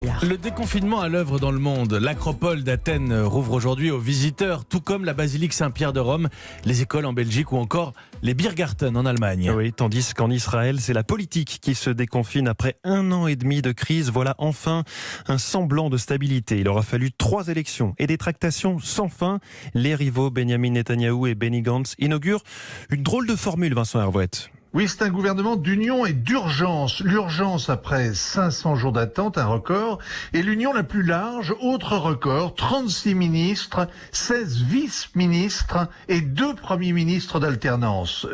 Le déconfinement à l'œuvre dans le monde. L'Acropole d'Athènes rouvre aujourd'hui aux visiteurs, tout comme la basilique Saint-Pierre de Rome, les écoles en Belgique ou encore les Biergarten en Allemagne. Oui, tandis qu'en Israël, c'est la politique qui se déconfine après 1 an et demi de crise. Voilà enfin un semblant de stabilité. Il aura fallu 3 élections et des tractations sans fin. Les rivaux Benjamin Netanyahou et Benny Gantz inaugurent une drôle de formule, Vincent Hervouet. Oui, c'est un gouvernement d'union et d'urgence. L'urgence après 500 jours d'attente, un record, et l'union la plus large, autre record, 36 ministres, 16 vice-ministres et 2 premiers ministres d'alternance.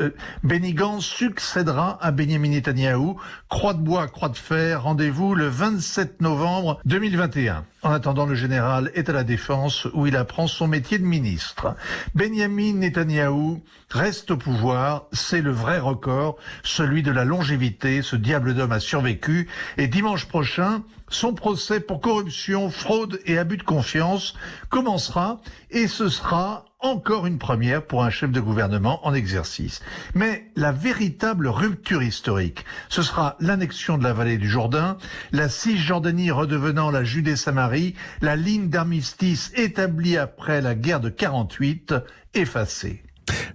Benny Gantz succédera à Benjamin Netanyahou. Croix de bois, croix de fer, rendez-vous le 27 novembre 2021. En attendant, le général est à la défense où il apprend son métier de ministre. Benjamin Netanyahou reste au pouvoir, c'est le vrai record, celui de la longévité. Ce diable d'homme a survécu et dimanche prochain, son procès pour corruption, fraude et abus de confiance commencera et ce sera encore une première pour un chef de gouvernement en exercice. Mais la véritable rupture historique, ce sera l'annexion de la vallée du Jourdain, la Cisjordanie redevenant la Judée-Samarie, la ligne d'armistice établie après la guerre de 48 effacée.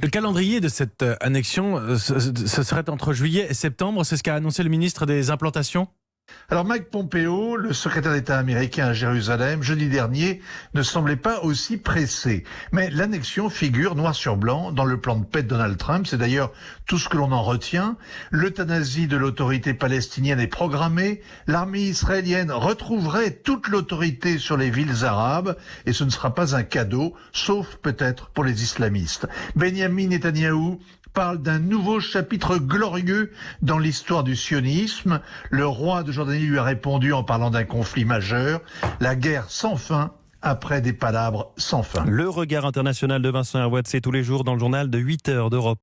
Le calendrier de cette annexion, ce serait entre juillet et septembre, c'est ce qu'a annoncé le ministre des Implantations ? Alors Mike Pompeo, le secrétaire d'État américain à Jérusalem, jeudi dernier, ne semblait pas aussi pressé. Mais l'annexion figure noir sur blanc dans le plan de paix de Donald Trump. C'est d'ailleurs tout ce que l'on en retient. L'euthanasie de l'autorité palestinienne est programmée. L'armée israélienne retrouverait toute l'autorité sur les villes arabes. Et ce ne sera pas un cadeau, sauf peut-être pour les islamistes. Benjamin Netanyahou parle d'un nouveau chapitre glorieux dans l'histoire du sionisme. Le roi de Jordanie lui a répondu en parlant d'un conflit majeur, la guerre sans fin après des palabres sans fin. Le regard international de Vincent Hervouet, c'est tous les jours dans le journal de 8h d'Europe.